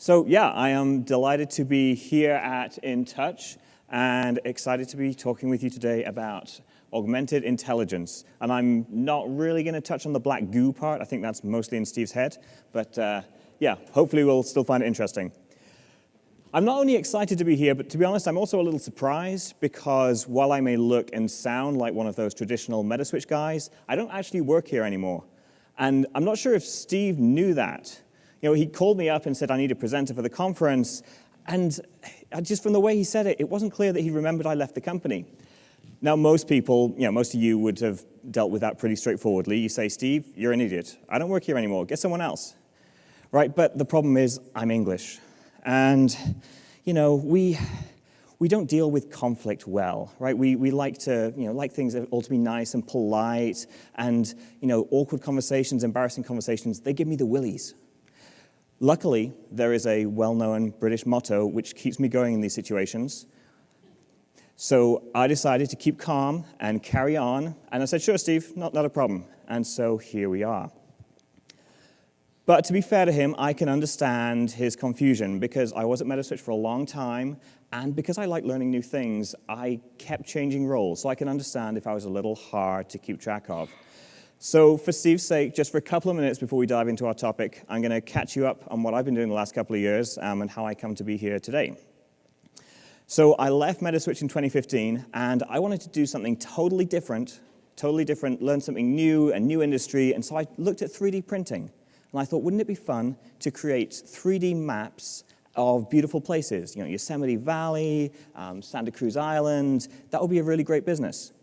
So yeah, I am delighted to be here at InTouch and excited to be talking with you today about augmented intelligence. And I'm not really going to touch on the black goo part. I think that's mostly in Steve's head. But yeah, hopefully we'll still find it interesting. I'm not only excited to be here, but to be honest, I'm also a little surprised because while I may look and sound like one of those traditional Metaswitch guys, I don't actually work here anymore. And I'm not sure if Steve knew that. You know, he called me up and said I need a presenter for the conference, and just from the way he said it, it wasn't clear that he remembered I left the company. Now, most people, most of you would have dealt with that pretty straightforwardly. You say, Steve, you're an idiot. I don't work here anymore. Get someone else. Right? But the problem is I'm English. And, we don't deal with conflict well, right? We like to, like things all to be nice and polite, and, awkward conversations, embarrassing conversations, they give me the willies. Luckily, there is a well-known British motto which keeps me going in these situations. So I decided to keep calm and carry on, and I said, sure, Steve, not a problem. And so here we are. But to be fair to him, I can understand his confusion because I was at Metaswitch for a long time, and because I like learning new things, I kept changing roles, so I can understand if I was a little hard to keep track of. So for Steve's sake, just for a couple of minutes before we dive into our topic, I'm going to catch you up on what I've been doing the last couple of years and how I come to be here today. So I left Metaswitch in 2015, and I wanted to do something totally different, learn something new, a new industry, and so I looked at 3D printing. And I thought, wouldn't it be fun to create 3D maps of beautiful places? Yosemite Valley, Santa Cruz Island. That would be a really great business.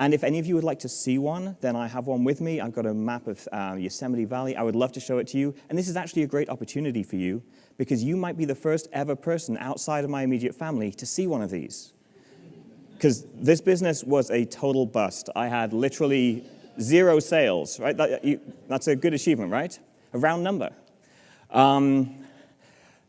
And if any of you would like to see one, then I have one with me. I've got a map of Yosemite Valley. I would love to show it to you. And this is actually a great opportunity for you because you might be the first ever person outside of my immediate family to see one of these. Because this business was a total bust. I had literally 0 sales, right? That's a good achievement, right? A round number.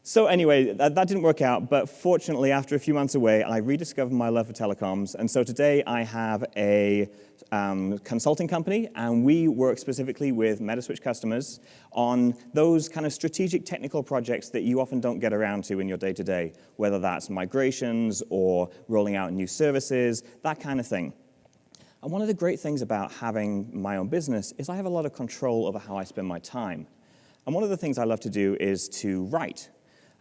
So anyway, that didn't work out, but fortunately, after a few months away, I rediscovered my love for telecoms, and so today I have a consulting company, and we work specifically with Metaswitch customers on those kind of strategic technical projects that you often don't get around to in your day-to-day, whether that's migrations or rolling out new services, that kind of thing. And one of the great things about having my own business is I have a lot of control over how I spend my time. And one of the things I love to do is to write.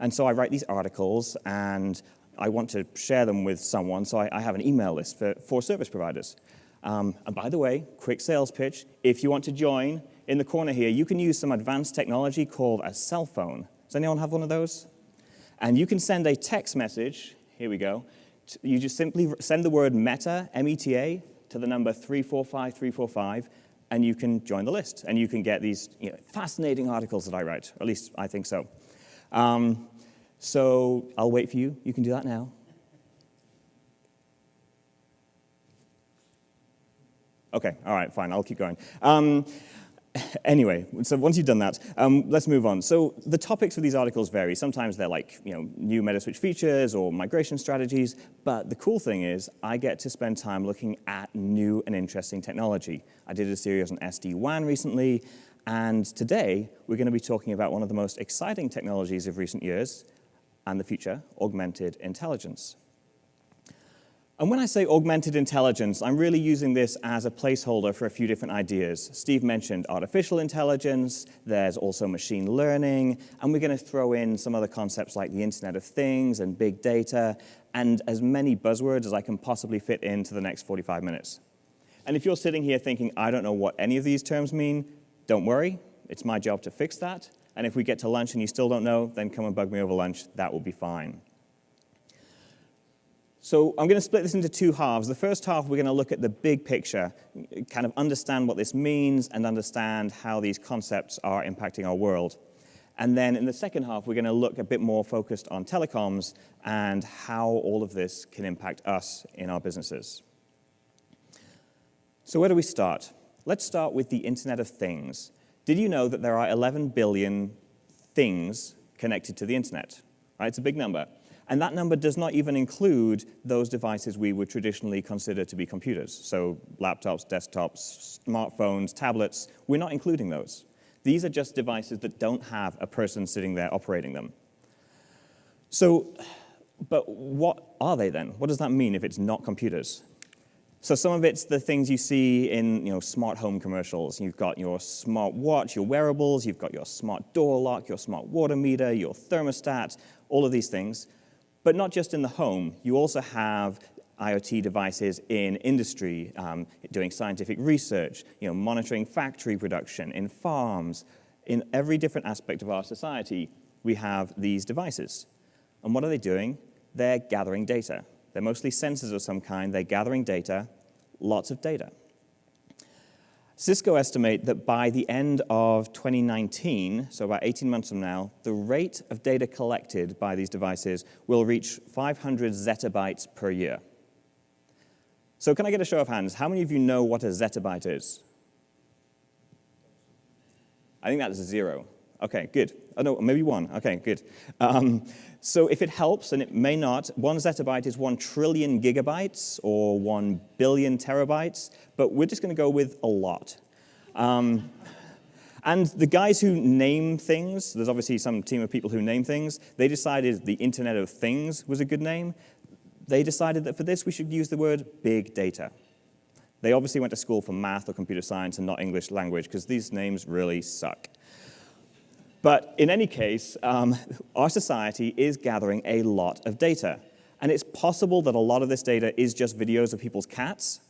And so I write these articles, and I want to share them with someone, so I have an email list for service providers. And by the way, quick sales pitch, if you want to join, in the corner here, you can use some advanced technology called a cell phone. Does anyone have one of those? And you can send a text message, here we go, you just simply send the word META, M-E-T-A, to the number 345345, and you can join the list, and you can get these fascinating articles that I write, or at least I think so. So I'll wait for you. You can do that now. Okay, all right, fine, I'll keep going. Anyway, so once you've done that, let's move on. So the topics for these articles vary. Sometimes they're like, new Metaswitch features or migration strategies, but the cool thing is I get to spend time looking at new and interesting technology. I did a series on SD-WAN recently, and today we're going to be talking about one of the most exciting technologies of recent years and the future, augmented intelligence. And when I say augmented intelligence, I'm really using this as a placeholder for a few different ideas. Steve mentioned artificial intelligence, there's also machine learning, and we're going to throw in some other concepts like the Internet of Things and big data, and as many buzzwords as I can possibly fit into the next 45 minutes. And if you're sitting here thinking, I don't know what any of these terms mean, don't worry, it's my job to fix that. And if we get to lunch and you still don't know, then come and bug me over lunch, that will be fine. So I'm going to split this into 2 halves. The first half, we're going to look at the big picture, kind of understand what this means and understand how these concepts are impacting our world. And then in the second half, we're going to look a bit more focused on telecoms and how all of this can impact us in our businesses. So where do we start? Let's start with the Internet of Things. Did you know that there are 11 billion things connected to the Internet? Right? It's a big number. And that number does not even include those devices we would traditionally consider to be computers. So laptops, desktops, smartphones, tablets, we're not including those. These are just devices that don't have a person sitting there operating them. So, but what are they then? What does that mean if it's not computers? So some of it's the things you see in smart home commercials. You've got your smart watch, your wearables, you've got your smart door lock, your smart water meter, your thermostat, all of these things. But not just in the home. You also have IoT devices in industry, doing scientific research, monitoring factory production, in farms. In every different aspect of our society, we have these devices. And what are they doing? They're gathering data. They're mostly sensors of some kind. They're gathering data, lots of data. Cisco estimate that by the end of 2019, so about 18 months from now, the rate of data collected by these devices will reach 500 zettabytes per year. So can I get a show of hands? How many of you know what a zettabyte is? I think that's 0. Okay, good. Oh, no, maybe 1. Okay, good. So if it helps, and it may not, 1 zettabyte is 1 trillion gigabytes or 1 billion terabytes, but we're just going to go with a lot. And the guys who name things, there's obviously some team of people who name things, they decided the Internet of Things was a good name. They decided that for this we should use the word big data. They obviously went to school for math or computer science and not English language, because these names really suck. But in any case, our society is gathering a lot of data. And it's possible that a lot of this data is just videos of people's cats,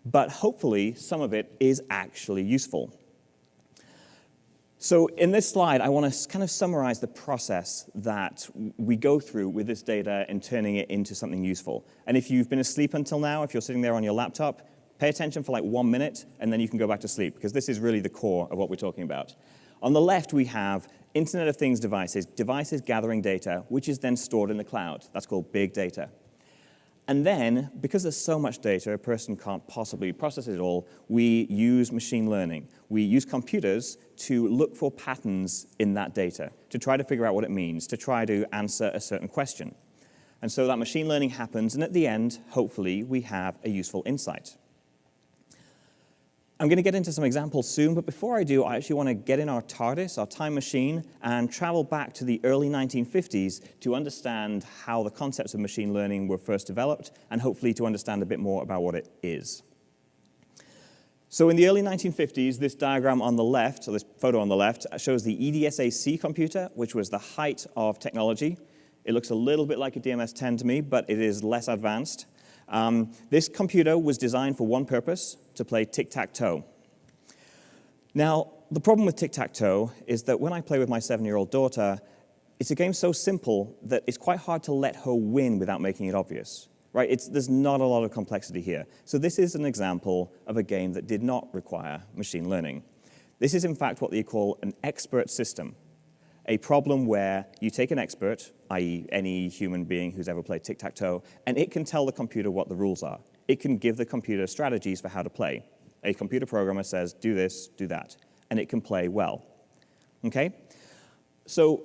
but hopefully some of it is actually useful. So in this slide, I want to kind of summarize the process that we go through with this data and turning it into something useful. And if you've been asleep until now, if you're sitting there on your laptop, pay attention for like 1 minute, and then you can go back to sleep, because this is really the core of what we're talking about. On the left, we have Internet of Things devices, devices gathering data, which is then stored in the cloud. That's called big data. And then, because there's so much data, a person can't possibly process it all, we use machine learning. We use computers to look for patterns in that data, to try to figure out what it means, to try to answer a certain question. And so that machine learning happens, and at the end, hopefully, we have a useful insight. I'm going to get into some examples soon, but before I do, I actually want to get in our TARDIS, our time machine, and travel back to the early 1950s to understand how the concepts of machine learning were first developed, and hopefully to understand a bit more about what it is. So in the early 1950s, this diagram on the left, or this photo on the left, shows the EDSA-C computer, which was the height of technology. It looks a little bit like a DMS-10 to me, but it is less advanced. This computer was designed for one purpose, to play tic-tac-toe. Now, the problem with tic-tac-toe is that when I play with my 7-year-old daughter, it's a game so simple that it's quite hard to let her win without making it obvious. Right? There's not a lot of complexity here. So this is an example of a game that did not require machine learning. This is, in fact, what they call an expert system, a problem where you take an expert, i.e. any human being who's ever played tic-tac-toe, and it can tell the computer what the rules are. It can give the computer strategies for how to play. A computer programmer says, do this, do that, and it can play well. Okay? So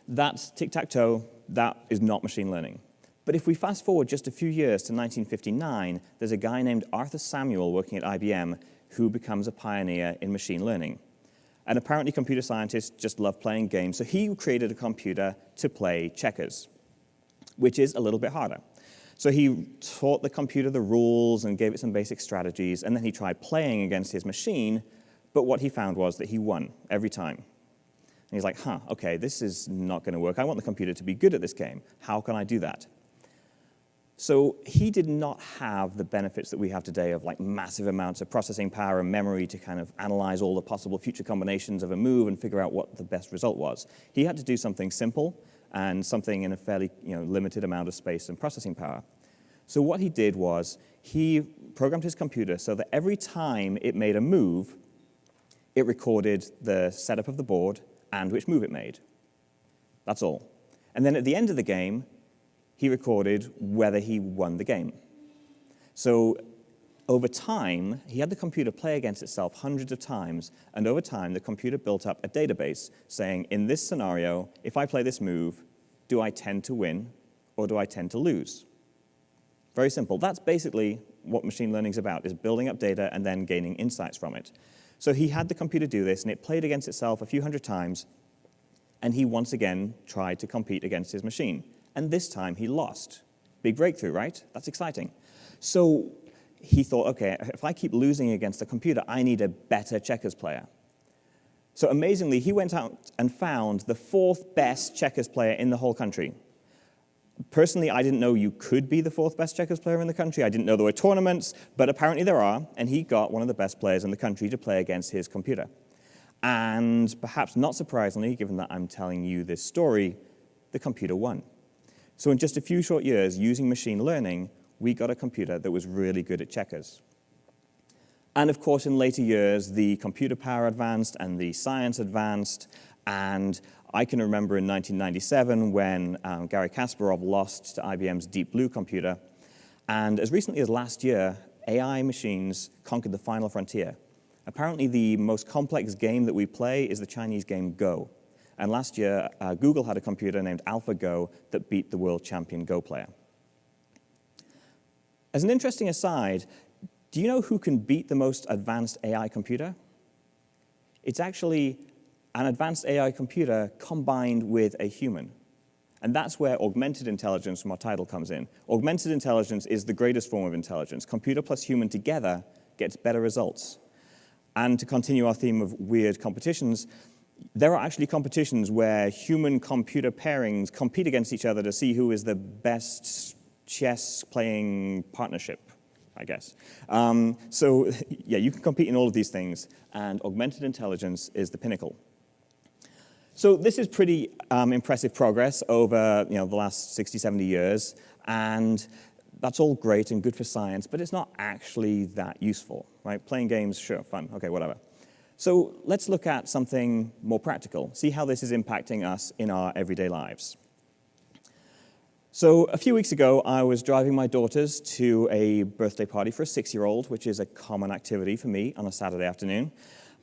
that's tic-tac-toe. That is not machine learning. But if we fast forward just a few years to 1959, there's a guy named Arthur Samuel working at IBM who becomes a pioneer in machine learning. And apparently computer scientists just love playing games, so he created a computer to play checkers, which is a little bit harder. So he taught the computer the rules and gave it some basic strategies, and then he tried playing against his machine, but what he found was that he won every time. And he's like, okay, this is not going to work. I want the computer to be good at this game. How can I do that? So he did not have the benefits that we have today of like massive amounts of processing power and memory to kind of analyze all the possible future combinations of a move and figure out what the best result was. He had to do something simple and something in a fairly limited amount of space and processing power. So what he did was he programmed his computer so that every time it made a move, it recorded the setup of the board and which move it made. That's all. And then at the end of the game, he recorded whether he won the game. So over time, he had the computer play against itself hundreds of times, and over time, the computer built up a database saying, in this scenario, if I play this move, do I tend to win or do I tend to lose? Very simple. That's basically what machine learning is about, is building up data and then gaining insights from it. So he had the computer do this, and it played against itself a few hundred times, and he once again tried to compete against his machine. And this time he lost. Big breakthrough, right? That's exciting. So he thought, okay, if I keep losing against the computer, I need a better checkers player. So amazingly, he went out and found the 4th best checkers player in the whole country. Personally, I didn't know you could be the 4th best checkers player in the country. I didn't know there were tournaments, but apparently there are, and he got one of the best players in the country to play against his computer. And perhaps not surprisingly, given that I'm telling you this story, the computer won. So in just a few short years, using machine learning, we got a computer that was really good at checkers. And of course, in later years, the computer power advanced and the science advanced, and I can remember in 1997 when Garry Kasparov lost to IBM's Deep Blue computer. And as recently as last year, AI machines conquered the final frontier. Apparently, the most complex game that we play is the Chinese game Go. And last year, Google had a computer named AlphaGo that beat the world champion Go player. As an interesting aside, do you know who can beat the most advanced AI computer? It's actually an advanced AI computer combined with a human. And that's where augmented intelligence from our title comes in. Augmented intelligence is the greatest form of intelligence. Computer plus human together gets better results. And to continue our theme of weird competitions, there are actually competitions where human-computer pairings compete against each other to see who is the best chess-playing partnership, I guess. So yeah, you can compete in all of these things, and augmented intelligence is the pinnacle. So this is pretty impressive progress over the last 60, 70 years, and that's all great and good for science, but it's not actually that useful, right? Playing games, sure, fun, okay, whatever. So let's look at something more practical, see how this is impacting us in our everyday lives. So a few weeks ago, I was driving my daughters to a birthday party for a 6-year-old, which is a common activity for me on a Saturday afternoon.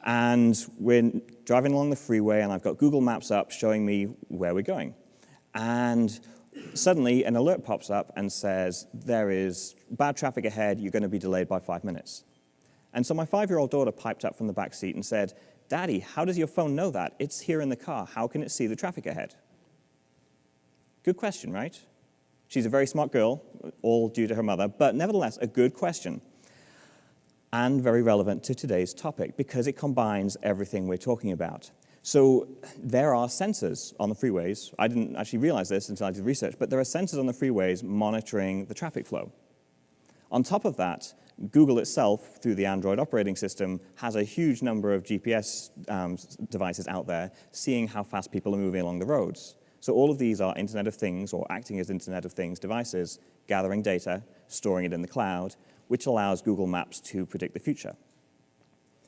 And we're driving along the freeway, and I've got Google Maps up showing me where we're going. And suddenly, an alert pops up and says, there is bad traffic ahead, you're going to be delayed by 5 minutes. And so my 5-year-old daughter piped up from the back seat and said, Daddy, how does your phone know that? It's here in the car. How can it see the traffic ahead? Good question, right? She's a very smart girl, all due to her mother, but nevertheless, a good question. And very relevant to today's topic, because it combines everything we're talking about. So there are sensors on the freeways. I didn't actually realize this until I did research, but there are sensors on the freeways monitoring the traffic flow. On top of that, Google itself, through the Android operating system, has a huge number of GPS devices out there seeing how fast people are moving along the roads. So all of these are Internet of Things, or acting as Internet of Things devices, gathering data, storing it in the cloud, which allows Google Maps to predict the future.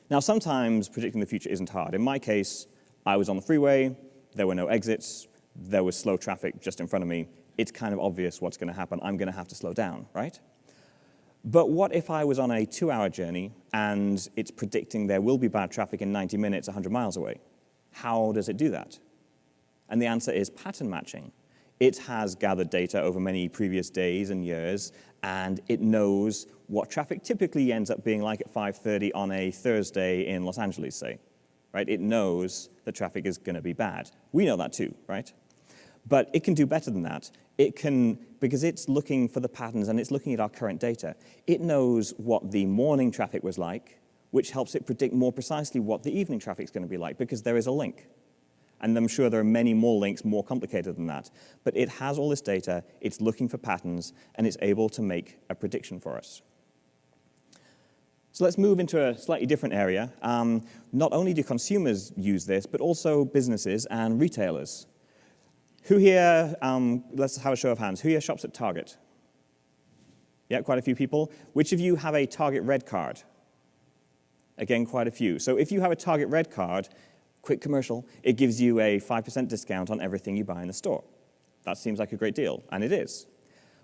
Now, sometimes predicting the future isn't hard. In my case, I was on the freeway, there were no exits, there was slow traffic just in front of me. It's kind of obvious what's going to happen. I'm going to have to slow down, right? But what if I was on a 2-hour journey and it's predicting there will be bad traffic in 90 minutes 100 miles away? How does it do that? And the answer is pattern matching. It has gathered data over many previous days and years, and it knows what traffic typically ends up being like at 5:30 on a Thursday in Los Angeles, say. Right? It knows that traffic is going to be bad. We know that too, right? But it can do better than that. It can, because it's looking for the patterns and it's looking at our current data, it knows what the morning traffic was like, which helps it predict more precisely what the evening traffic is going to be like, because there is a link. And I'm sure there are many more links more complicated than that. But it has all this data, it's looking for patterns, and it's able to make a prediction for us. So let's move into a slightly different area. Not only do consumers use this, but also businesses and retailers. Who here, let's have a show of hands, who here shops at Target? Yeah, quite a few people. Which of you have a Target Red card? Again, quite a few. So if you have a Target Red card, quick commercial, it gives you a 5% discount on everything you buy in the store. That seems like a great deal, and it is.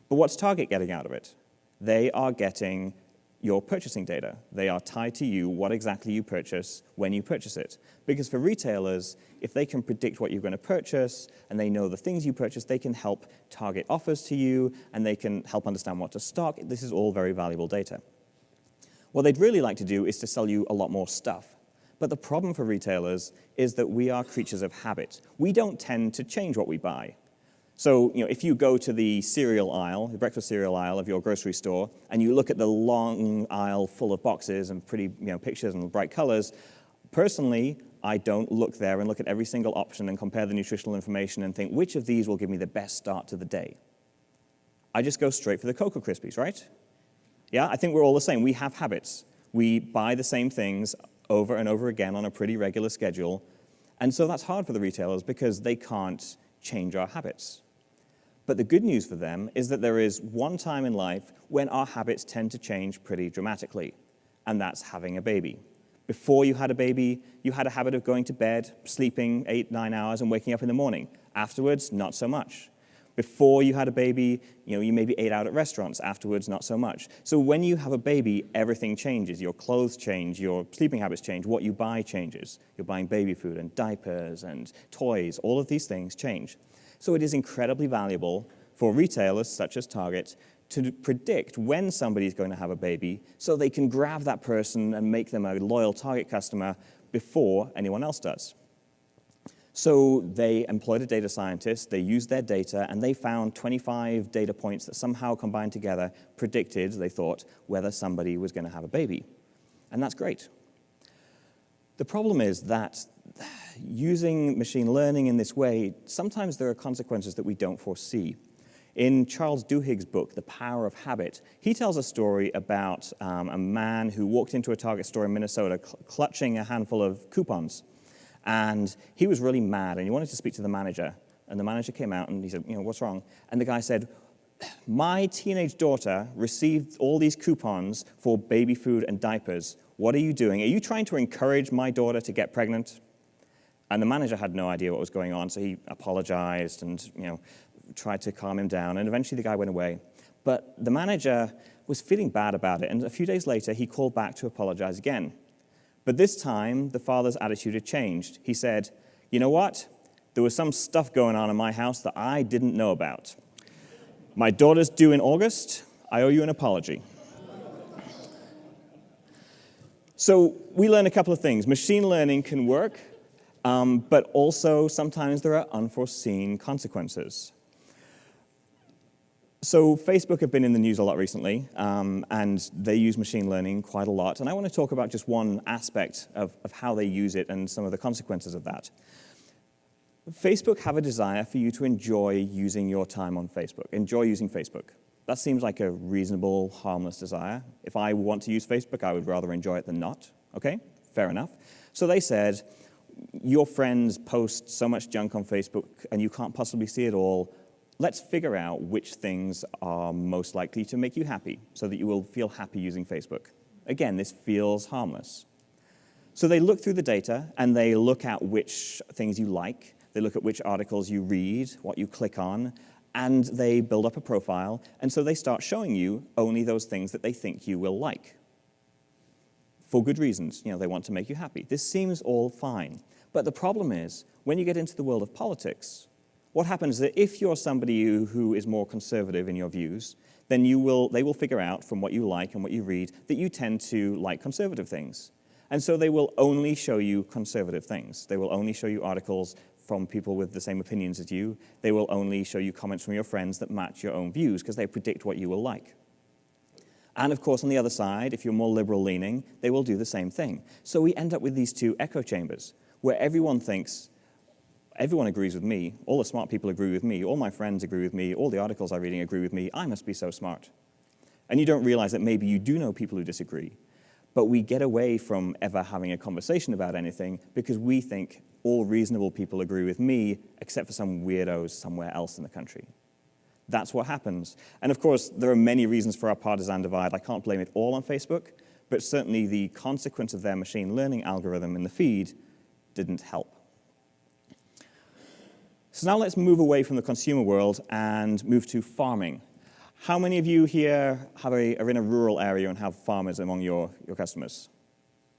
But what's Target getting out of it? They are getting your purchasing data. They are tied to you, what exactly you purchase, when you purchase it. Because for retailers, if they can predict what you're going to purchase, and they know the things you purchase, they can help target offers to you, and they can help understand what to stock. This is all very valuable data. What they'd really like to do is to sell you a lot more stuff. But the problem for retailers is that we are creatures of habit. We don't tend to change what we buy. So, if you go to the cereal aisle, the breakfast cereal aisle of your grocery store, and you look at the long aisle full of boxes and pretty, pictures and bright colors, personally, I don't look there and look at every single option and compare the nutritional information and think, which of these will give me the best start to the day? I just go straight for the Cocoa Krispies, right? Yeah, I think we're all the same. We have habits. We buy the same things over and over again on a pretty regular schedule. And so that's hard for the retailers because they can't change our habits. But the good news for them is that there is one time in life when our habits tend to change pretty dramatically, and that's having a baby. Before you had a baby, you had a habit of going to bed, sleeping 8-9 hours, and waking up in the morning. Afterwards, not so much. Before you had a baby, you maybe ate out at restaurants. Afterwards, not so much. So when you have a baby, everything changes. Your clothes change, your sleeping habits change, what you buy changes. You're buying baby food and diapers and toys. All of these things change. So it is incredibly valuable for retailers such as Target to predict when somebody's going to have a baby so they can grab that person and make them a loyal Target customer before anyone else does. So they employed a data scientist, they used their data, and they found 25 data points that somehow combined together predicted, they thought, whether somebody was going to have a baby. And that's great. The problem is that using machine learning in this way, sometimes there are consequences that we don't foresee. In Charles Duhigg's book, The Power of Habit, he tells a story about a man who walked into a Target store in Minnesota clutching a handful of coupons. And he was really mad, and he wanted to speak to the manager. And the manager came out, and he said, what's wrong? And the guy said, my teenage daughter received all these coupons for baby food and diapers. What are you doing? Are you trying to encourage my daughter to get pregnant? And the manager had no idea what was going on, so he apologized and, tried to calm him down. And eventually the guy went away. But the manager was feeling bad about it, and a few days later, he called back to apologize again. But this time, the father's attitude had changed. He said, you know what? There was some stuff going on in my house that I didn't know about. My daughter's due in August. I owe you an apology. So we learned a couple of things. Machine learning can work, but also sometimes there are unforeseen consequences. So Facebook have been in the news a lot recently, and they use machine learning quite a lot. And I want to talk about just one aspect of how they use it and some of the consequences of that. Facebook have a desire for you to enjoy using your time on Facebook, enjoy using Facebook. That seems like a reasonable, harmless desire. If I want to use Facebook, I would rather enjoy it than not. Okay, fair enough. So they said, your friends post so much junk on Facebook, and you can't possibly see it all. Let's figure out which things are most likely to make you happy so that you will feel happy using Facebook. Again, this feels harmless. So they look through the data, and they look at which things you like. They look at which articles you read, what you click on, and they build up a profile. And so they start showing you only those things that they think you will like. For good reasons. They want to make you happy. This seems all fine. But the problem is, when you get into the world of politics, what happens is that if you're somebody who is more conservative in your views, then they will figure out from what you like and what you read that you tend to like conservative things. And so they will only show you conservative things. They will only show you articles from people with the same opinions as you. They will only show you comments from your friends that match your own views because they predict what you will like. And of course, on the other side, if you're more liberal-leaning, they will do the same thing. So we end up with these two echo chambers where everyone thinks, everyone agrees with me, all the smart people agree with me, all my friends agree with me, all the articles I'm reading agree with me, I must be so smart. And you don't realize that maybe you do know people who disagree, but we get away from ever having a conversation about anything because we think all reasonable people agree with me except for some weirdos somewhere else in the country. That's what happens. And of course, there are many reasons for our partisan divide. I can't blame it all on Facebook, but certainly the consequence of their machine learning algorithm in the feed didn't help. So now let's move away from the consumer world and move to farming. How many of you here are in a rural area and have farmers among your customers?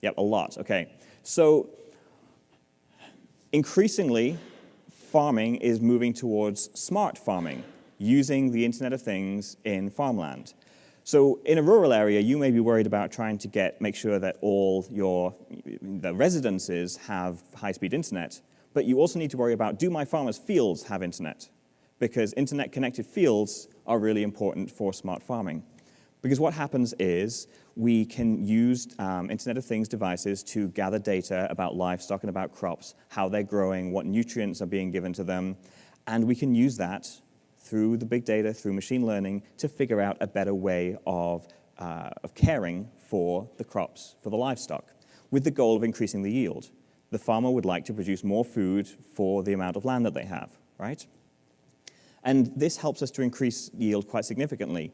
Yep, a lot, okay. So increasingly, farming is moving towards smart farming, using the Internet of Things in farmland. So in a rural area, you may be worried about trying to make sure that all the residences have high-speed internet, but you also need to worry about, do my farmers' fields have internet? Because internet-connected fields are really important for smart farming. Because what happens is we can use Internet of Things devices to gather data about livestock and about crops, how they're growing, what nutrients are being given to them, and we can use that through the big data, through machine learning, to figure out a better way of caring for the crops, for the livestock, with the goal of increasing the yield. The farmer would like to produce more food for the amount of land that they have, right? And this helps us to increase yield quite significantly.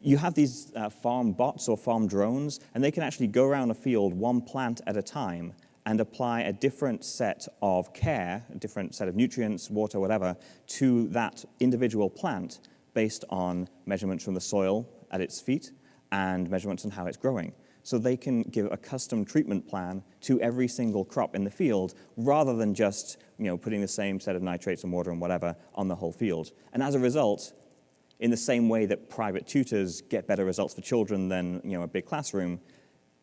You have these farm bots or farm drones, and they can actually go around a field one plant at a time and apply a different set of care, a different set of nutrients, water, whatever, to that individual plant based on measurements from the soil at its feet and measurements on how it's growing. So they can give a custom treatment plan to every single crop in the field rather than just putting the same set of nitrates and water and whatever on the whole field. And as a result, in the same way that private tutors get better results for children than a big classroom,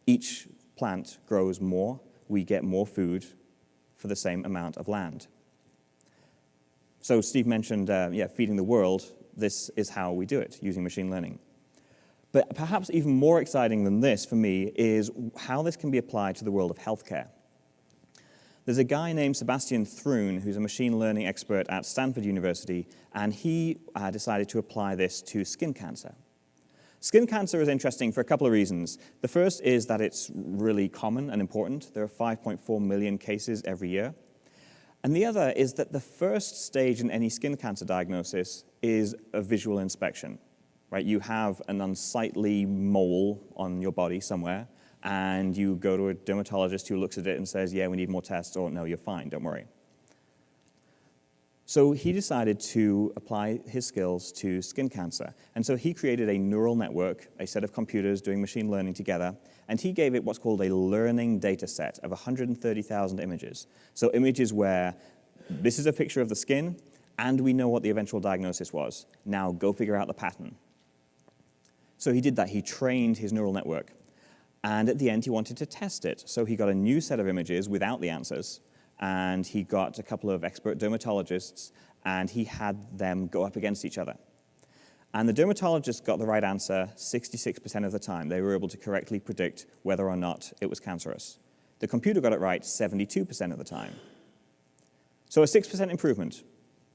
each plant grows more. We get more food for the same amount of land. So Steve mentioned feeding the world. This is how we do it, using machine learning. But perhaps even more exciting than this for me is how this can be applied to the world of healthcare. There's a guy named Sebastian Thrun who's a machine learning expert at Stanford University, and he decided to apply this to skin cancer. Skin cancer is interesting for a couple of reasons. The first is that it's really common and important. There are 5.4 million cases every year. And the other is that the first stage in any skin cancer diagnosis is a visual inspection. Right? You have an unsightly mole on your body somewhere, and you go to a dermatologist who looks at it and says, yeah, we need more tests, or no, you're fine, don't worry. So he decided to apply his skills to skin cancer. And so he created a neural network, a set of computers doing machine learning together, and he gave it what's called a learning data set of 130,000 images. So images where this is a picture of the skin, and we know what the eventual diagnosis was. Now go figure out the pattern. So he did that. He trained his neural network. And at the end, he wanted to test it. So he got a new set of images without the answers, and he got a couple of expert dermatologists, and he had them go up against each other. And the dermatologists got the right answer 66% of the time. They were able to correctly predict whether or not it was cancerous. The computer got it right 72% of the time. So a 6% improvement.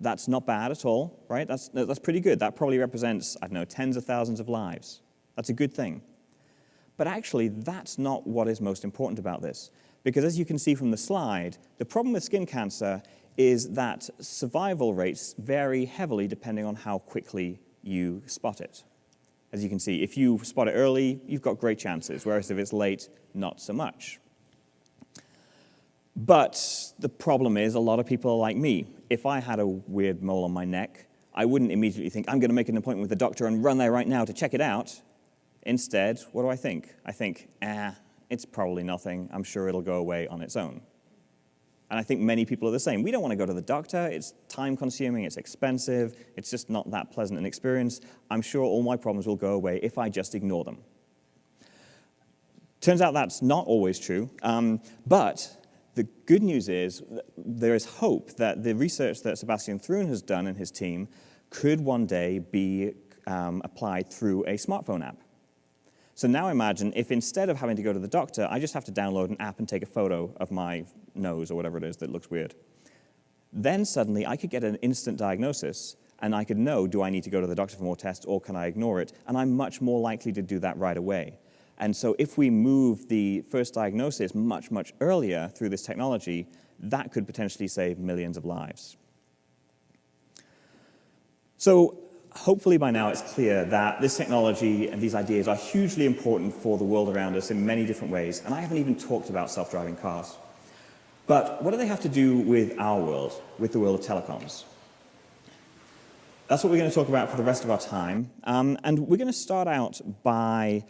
That's not bad at all, right? That's pretty good. That probably represents, I don't know, tens of thousands of lives. That's a good thing. But actually, that's not what is most important about this. Because as you can see from the slide, the problem with skin cancer is that survival rates vary heavily depending on how quickly you spot it. As you can see, if you spot it early, you've got great chances, whereas if it's late, not so much. But the problem is a lot of people are like me. If I had a weird mole on my neck, I wouldn't immediately think, I'm going to make an appointment with the doctor and run there right now to check it out. Instead, what do I think? I think, it's probably nothing. I'm sure it'll go away on its own. And I think many people are the same. We don't want to go to the doctor. It's time-consuming. It's expensive. It's just not that pleasant an experience. I'm sure all my problems will go away if I just ignore them. Turns out that's not always true, but the good news is there is hope that the research that Sebastian Thrun has done and his team could one day be applied through a smartphone app. So now imagine if instead of having to go to the doctor, I just have to download an app and take a photo of my nose or whatever it is that looks weird. Then suddenly I could get an instant diagnosis, and I could know, do I need to go to the doctor for more tests or can I ignore it? And I'm much more likely to do that right away. And so if we move the first diagnosis much, much earlier through this technology, that could potentially save millions of lives. So hopefully by now it's clear that this technology and these ideas are hugely important for the world around us in many different ways. And I haven't even talked about self-driving cars. But what do they have to do with our world, with the world of telecoms? That's what we're going to talk about for the rest of our time. And we're going to start out by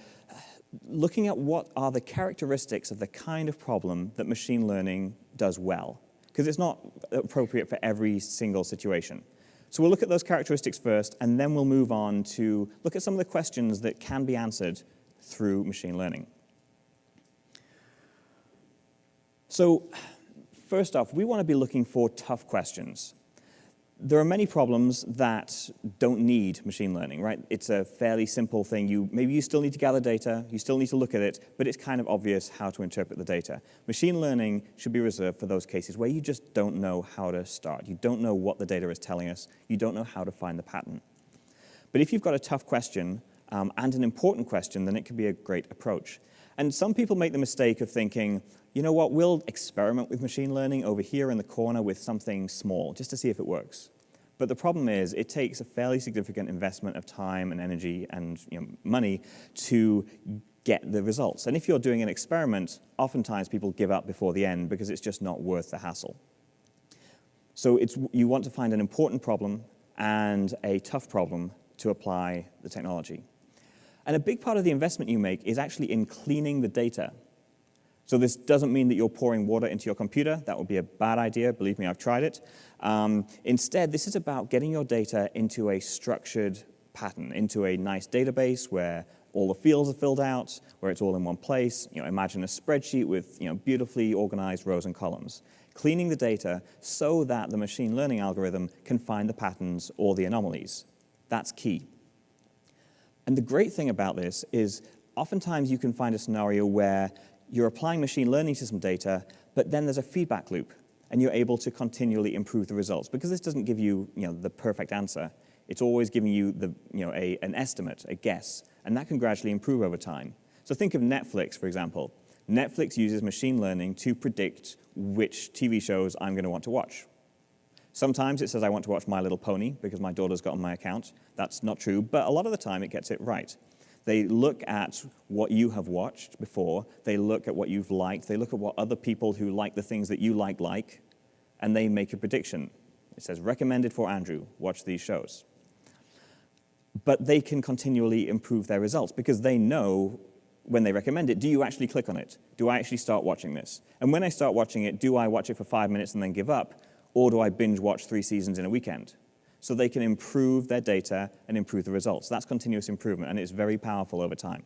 looking at what are the characteristics of the kind of problem that machine learning does well, because it's not appropriate for every single situation. So we'll look at those characteristics first, and then we'll move on to look at some of the questions that can be answered through machine learning. So first off, we want to be looking for tough questions. There are many problems that don't need machine learning, right? It's a fairly simple thing. Maybe you still need to gather data, you still need to look at it, but it's kind of obvious how to interpret the data. Machine learning should be reserved for those cases where you just don't know how to start. You don't know what the data is telling us. You don't know how to find the pattern. But if you've got a tough question and an important question, then it can be a great approach. And some people make the mistake of thinking, you know what, we'll experiment with machine learning over here in the corner with something small, just to see if it works. But the problem is, it takes a fairly significant investment of time and energy and money to get the results. And if you're doing an experiment, oftentimes people give up before the end because it's just not worth the hassle. So you want to find an important problem and a tough problem to apply the technology. And a big part of the investment you make is actually in cleaning the data. So this doesn't mean that you're pouring water into your computer. That would be a bad idea. Believe me, I've tried it. Instead, this is about getting your data into a structured pattern, into a nice database where all the fields are filled out, where it's all in one place. Imagine a spreadsheet with beautifully organized rows and columns. Cleaning the data so that the machine learning algorithm can find the patterns or the anomalies. That's key. And the great thing about this is oftentimes you can find a scenario where you're applying machine learning to some data, but then there's a feedback loop, and you're able to continually improve the results. Because this doesn't give you, the perfect answer. It's always giving you an estimate, a guess, and that can gradually improve over time. So think of Netflix, for example. Netflix uses machine learning to predict which TV shows I'm going to want to watch. Sometimes it says I want to watch My Little Pony because my daughter's got on my account. That's not true, but a lot of the time it gets it right. They look at what you have watched before, they look at what you've liked, they look at what other people who like the things that you like, and they make a prediction. It says, recommended for Andrew, watch these shows. But they can continually improve their results because they know when they recommend it, do you actually click on it? Do I actually start watching this? And when I start watching it, do I watch it for 5 minutes and then give up? Or do I binge watch 3 seasons in a weekend? So they can improve their data and improve the results. That's continuous improvement, and it's very powerful over time.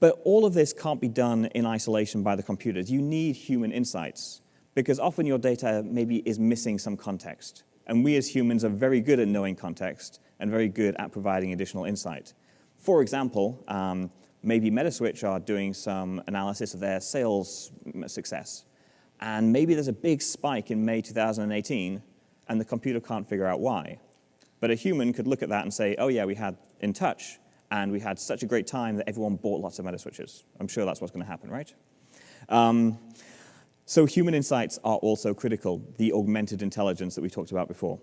But all of this can't be done in isolation by the computers. You need human insights, because often your data maybe is missing some context. And we as humans are very good at knowing context and very good at providing additional insight. For example, maybe Metaswitch are doing some analysis of their sales success. And maybe there's a big spike in May 2018, and the computer can't figure out why. But a human could look at that and say, oh yeah, we had InTouch, and we had such a great time that everyone bought lots of Metaswitches. I'm sure that's what's going to happen, right? So human insights are also critical, the augmented intelligence that we talked about before.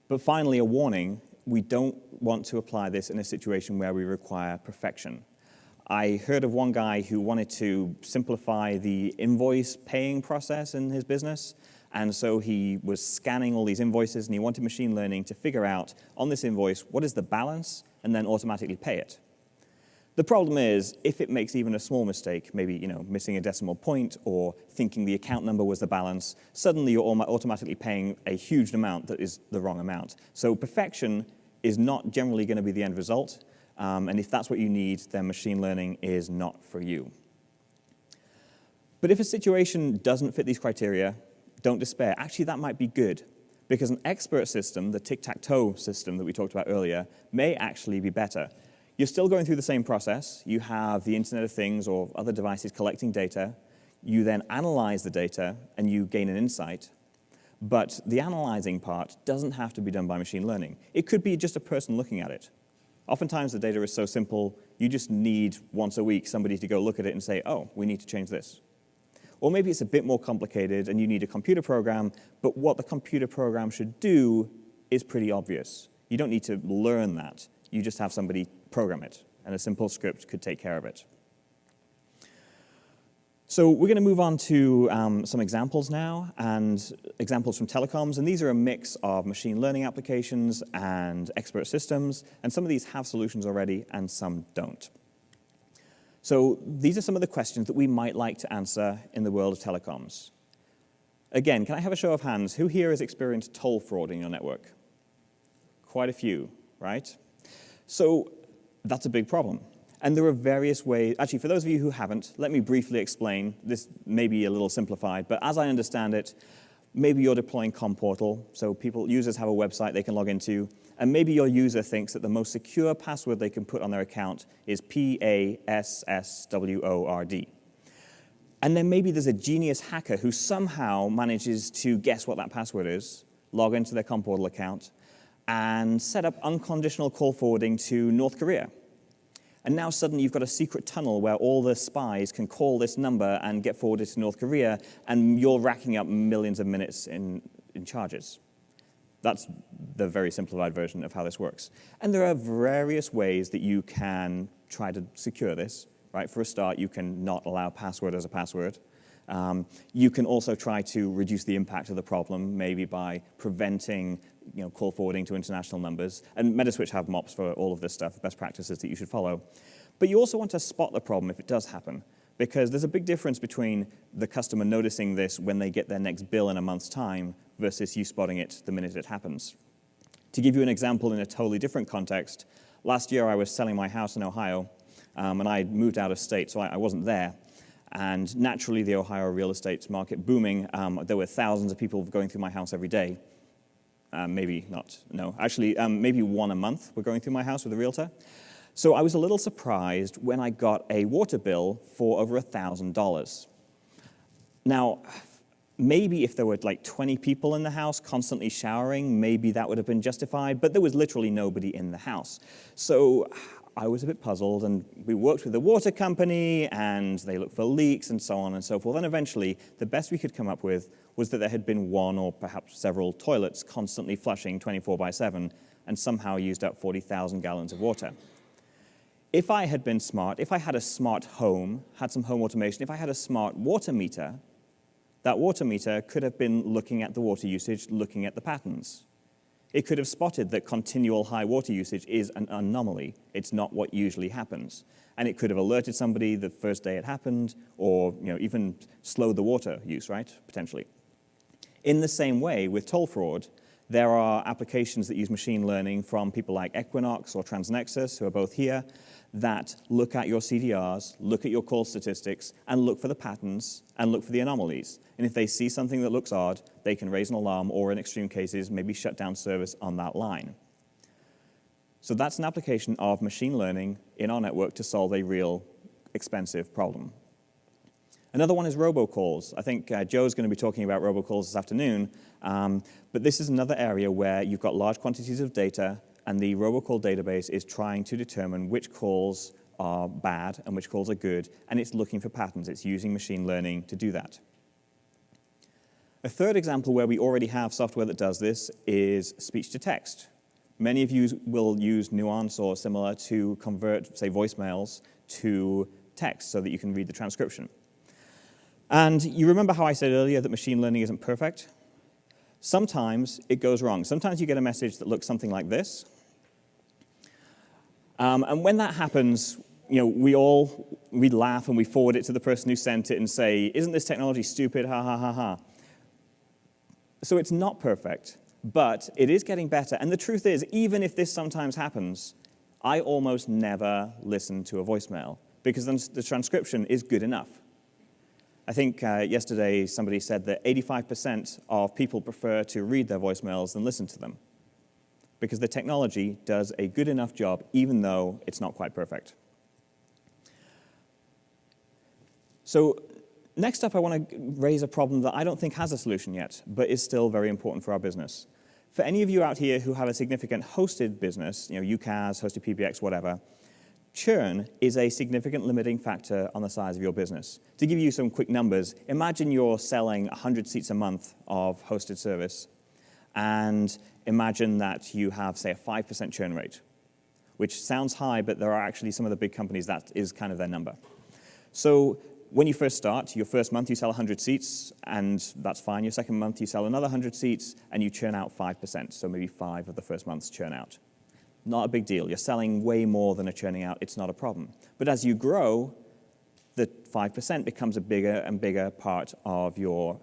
But finally, a warning, we don't want to apply this in a situation where we require perfection. I heard of one guy who wanted to simplify the invoice paying process in his business, and so he was scanning all these invoices, and he wanted machine learning to figure out, on this invoice, what is the balance, and then automatically pay it. The problem is, if it makes even a small mistake, maybe missing a decimal point or thinking the account number was the balance, suddenly you're automatically paying a huge amount that is the wrong amount. So perfection is not generally going to be the end result, and if that's what you need, then machine learning is not for you. But if a situation doesn't fit these criteria, don't despair. Actually, that might be good, because an expert system, the tic-tac-toe system that we talked about earlier, may actually be better. You're still going through the same process. You have the Internet of Things or other devices collecting data. You then analyze the data, and you gain an insight. But the analyzing part doesn't have to be done by machine learning. It could be just a person looking at it. Oftentimes, the data is so simple, you just need, once a week, somebody to go look at it and say, oh, we need to change this. Or maybe it's a bit more complicated, and you need a computer program, but what the computer program should do is pretty obvious. You don't need to learn that. You just have somebody program it, and a simple script could take care of it. So we're going to move on to some examples now, and examples from telecoms, and these are a mix of machine learning applications and expert systems, and some of these have solutions already, and some don't. So these are some of the questions that we might like to answer in the world of telecoms. Again, can I have a show of hands? Who here has experienced toll fraud in your network? Quite a few, right? So that's a big problem. And there are various ways. Actually, for those of you who haven't, let me briefly explain. This may be a little simplified, but as I understand it, maybe you're deploying ComPortal, so users have a website they can log into, and maybe your user thinks that the most secure password they can put on their account is PASSWORD. And then maybe there's a genius hacker who somehow manages to guess what that password is, log into their ComPortal account, and set up unconditional call forwarding to North Korea. And now suddenly you've got a secret tunnel where all the spies can call this number and get forwarded to North Korea, and you're racking up millions of minutes in charges. That's the very simplified version of how this works. And there are various ways that you can try to secure this. Right? For a start, you can not allow password as a password. You can also try to reduce the impact of the problem, maybe by preventing call forwarding to international numbers. And Metaswitch have MOPs for all of this stuff, best practices that you should follow. But you also want to spot the problem if it does happen, because there's a big difference between the customer noticing this when they get their next bill in a month's time versus you spotting it the minute it happens. To give you an example in a totally different context, last year I was selling my house in Ohio, and I moved out of state, so I wasn't there. And naturally, the Ohio real estate market booming, there were thousands of people going through my house every day. Maybe not, no. Actually, maybe one a month were going through my house with a realtor. So I was a little surprised when I got a water bill for over $1,000. Now, maybe if there were like 20 people in the house constantly showering, maybe that would have been justified, but there was literally nobody in the house. So I was a bit puzzled, and we worked with the water company, and they looked for leaks and so on and so forth. And eventually, the best we could come up with was that there had been one or perhaps several toilets constantly flushing 24/7 and somehow used up 40,000 gallons of water. If I had been smart, if I had a smart home, had some home automation, if I had a smart water meter, that water meter could have been looking at the water usage, looking at the patterns. It could have spotted that continual high water usage is an anomaly. It's not what usually happens. And it could have alerted somebody the first day it happened, or even slowed the water use, right, potentially. In the same way, with toll fraud, there are applications that use machine learning from people like Equinox or Transnexus, who are both here, that look at your CDRs, look at your call statistics, and look for the patterns, and look for the anomalies. And if they see something that looks odd, they can raise an alarm, or in extreme cases, maybe shut down service on that line. So that's an application of machine learning in our network to solve a real expensive problem. Another one is robocalls. I think Joe's going to be talking about robocalls this afternoon, but this is another area where you've got large quantities of data, and the robocall database is trying to determine which calls are bad and which calls are good, and it's looking for patterns. It's using machine learning to do that. A third example where we already have software that does this is speech to text. Many of you will use Nuance or similar to convert, say, voicemails to text so that you can read the transcription. And you remember how I said earlier that machine learning isn't perfect? Sometimes it goes wrong. Sometimes you get a message that looks something like this. And when that happens, we laugh and we forward it to the person who sent it and say, "Isn't this technology stupid? Ha, ha, ha, ha." So it's not perfect, but it is getting better. And the truth is, even if this sometimes happens, I almost never listen to a voicemail because then the transcription is good enough. I think yesterday somebody said that 85% of people prefer to read their voicemails than listen to them because the technology does a good enough job even though it's not quite perfect. So next up, I want to raise a problem that I don't think has a solution yet, but is still very important for our business. For any of you out here who have a significant hosted business, UCaaS, hosted PBX, whatever, churn is a significant limiting factor on the size of your business. To give you some quick numbers, imagine you're selling 100 seats a month of hosted service, and imagine that you have, say, a 5% churn rate, which sounds high, but there are actually some of the big companies that is kind of their number. So when you first start, your first month you sell 100 seats, and that's fine. Your second month you sell another 100 seats, and you churn out 5%, so maybe 5 of the first months churn out. Not a big deal. You're selling way more than a churning out. It's not a problem. But as you grow, the 5% becomes a bigger and bigger part of your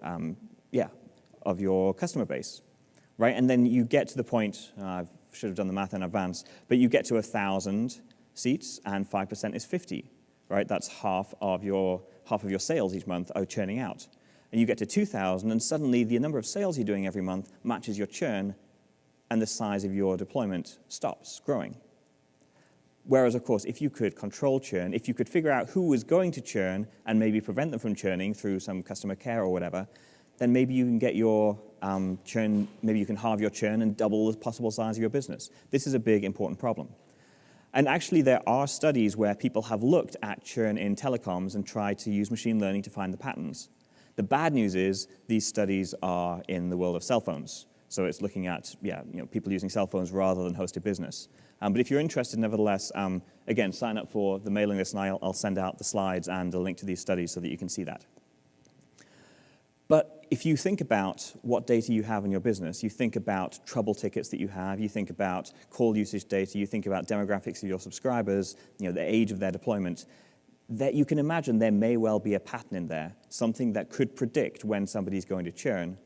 of your customer base, right? And then you get to the point, I should have done the math in advance, but you get to 1,000 seats, and 5% is 50, right? That's half of your sales each month are churning out. And you get to 2,000, and suddenly the number of sales you're doing every month matches your churn, and the size of your deployment stops growing. Whereas, of course, if you could control churn, if you could figure out who was going to churn and maybe prevent them from churning through some customer care or whatever, then maybe you can get your churn, maybe you can halve your churn and double the possible size of your business. This is a big, important problem. And actually, there are studies where people have looked at churn in telecoms and tried to use machine learning to find the patterns. The bad news is these studies are in the world of cell phones. So it's looking at people using cell phones rather than hosted business. But if you're interested, nevertheless, again, sign up for the mailing list, and I'll send out the slides and a link to these studies so that you can see that. But if you think about what data you have in your business, you think about trouble tickets that you have, you think about call usage data, you think about demographics of your subscribers, the age of their deployment, that you can imagine there may well be a pattern in there, something that could predict when somebody's going to churn.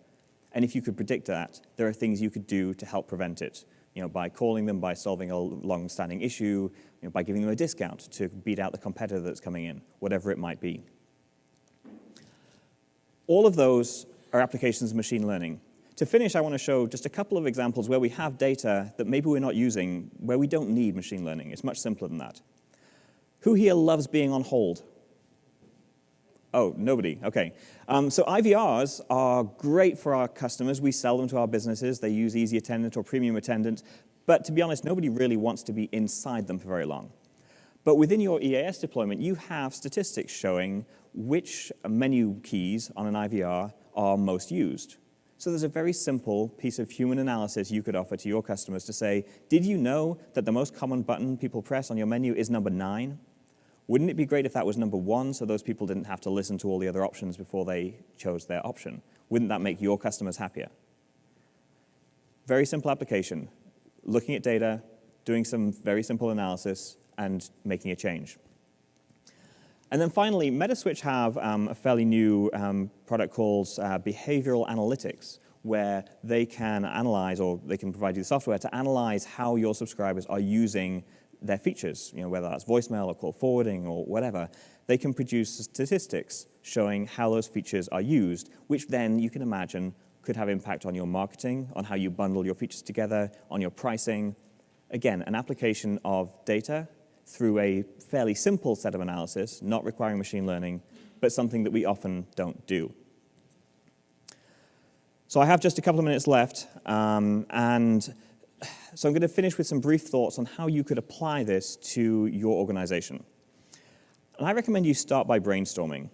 And if you could predict that, there are things you could do to help prevent it. By calling them, by solving a long-standing issue, by giving them a discount to beat out the competitor that's coming in, whatever it might be. All of those are applications of machine learning. To finish, I want to show just a couple of examples where we have data that maybe we're not using, where we don't need machine learning. It's much simpler than that. Who here loves being on hold? Oh, nobody. OK. So IVRs are great for our customers. We sell them to our businesses. They use Easy Attendant or Premium Attendant. But to be honest, nobody really wants to be inside them for very long. But within your EAS deployment, you have statistics showing which menu keys on an IVR are most used. So there's a very simple piece of human analysis you could offer to your customers to say, did you know that the most common button people press on your menu is number 9? Wouldn't it be great if that was number 1, so those people didn't have to listen to all the other options before they chose their option? Wouldn't that make your customers happier? Very simple application. Looking at data, doing some very simple analysis, and making a change. And then finally, Metaswitch have a fairly new product called Behavioral Analytics, where they can analyze, or they can provide you the software to analyze how your subscribers are using their features, whether that's voicemail or call forwarding or whatever. They can produce statistics showing how those features are used, which then you can imagine could have impact on your marketing, on how you bundle your features together, on your pricing. Again, an application of data through a fairly simple set of analysis, not requiring machine learning, but something that we often don't do. So I have just a couple of minutes left, and so I'm going to finish with some brief thoughts on how you could apply this to your organization. And I recommend you start by brainstorming.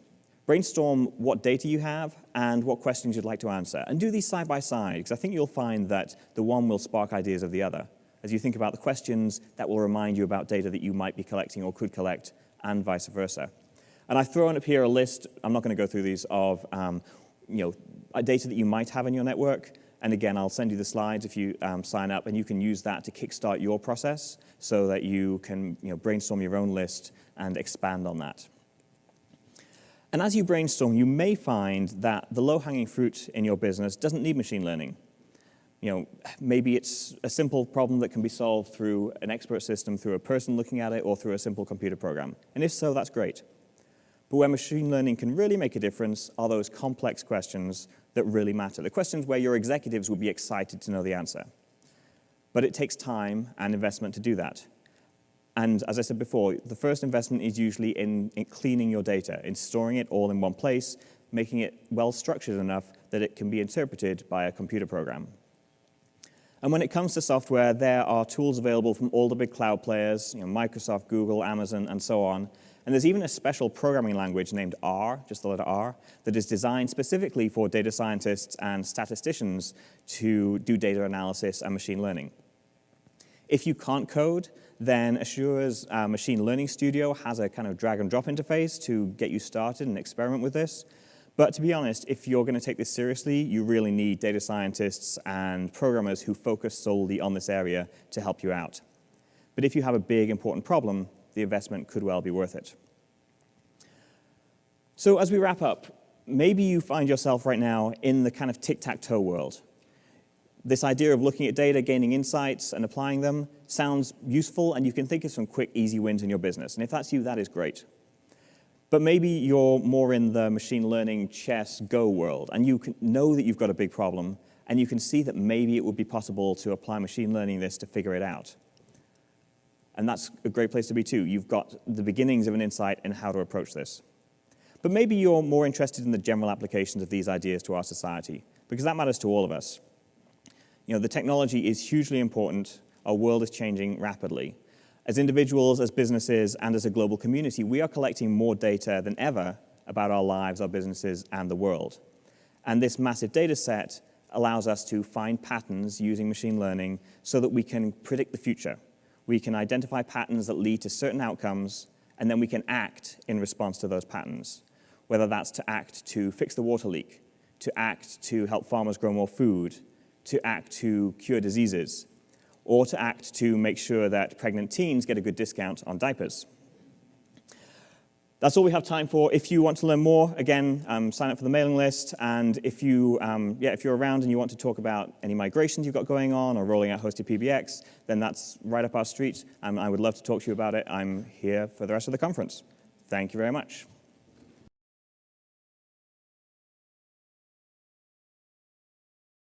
Brainstorm what data you have and what questions you'd like to answer. And do these side by side, because I think you'll find that the one will spark ideas of the other. As you think about the questions, that will remind you about data that you might be collecting or could collect, and vice versa. And I've thrown up here a list, I'm not going to go through these, of data that you might have in your network. And again, I'll send you the slides if you sign up, and you can use that to kickstart your process so that you can brainstorm your own list and expand on that. And as you brainstorm, you may find that the low-hanging fruit in your business doesn't need machine learning. Maybe it's a simple problem that can be solved through an expert system, through a person looking at it, or through a simple computer program. And if so, that's great. But where machine learning can really make a difference are those complex questions that really matter, the questions where your executives would be excited to know the answer. But it takes time and investment to do that. And as I said before, the first investment is usually in cleaning your data, in storing it all in one place, making it well-structured enough that it can be interpreted by a computer program. And when it comes to software, there are tools available from all the big cloud players, Microsoft, Google, Amazon, and so on. And there's even a special programming language named R, just the letter R, that is designed specifically for data scientists and statisticians to do data analysis and machine learning. If you can't code, then Azure's Machine Learning Studio has a kind of drag-and-drop interface to get you started and experiment with this. But to be honest, if you're going to take this seriously, you really need data scientists and programmers who focus solely on this area to help you out. But if you have a big, important problem, the investment could well be worth it. So as we wrap up, maybe you find yourself right now in the kind of tic-tac-toe world. This idea of looking at data, gaining insights, and applying them sounds useful, and you can think of some quick, easy wins in your business. And if that's you, that is great. But maybe you're more in the machine learning, chess, Go world, and you know that you've got a big problem, and you can see that maybe it would be possible to apply machine learning this to figure it out. And that's a great place to be too. You've got the beginnings of an insight in how to approach this. But maybe you're more interested in the general applications of these ideas to our society, because that matters to all of us. You know, the technology is hugely important. Our world is changing rapidly. As individuals, as businesses, and as a global community, we are collecting more data than ever about our lives, our businesses, and the world. And this massive data set allows us to find patterns using machine learning so that we can predict the future. We can identify patterns that lead to certain outcomes, and then we can act in response to those patterns, whether that's to act to fix the water leak, to act to help farmers grow more food, to act to cure diseases, or to act to make sure that pregnant teens get a good discount on diapers. That's all we have time for. If you want to learn more, again, sign up for the mailing list. And if you're around and you want to talk about any migrations you've got going on or rolling out hosted PBX, then that's right up our street. I would love to talk to you about it. I'm here for the rest of the conference. Thank you very much.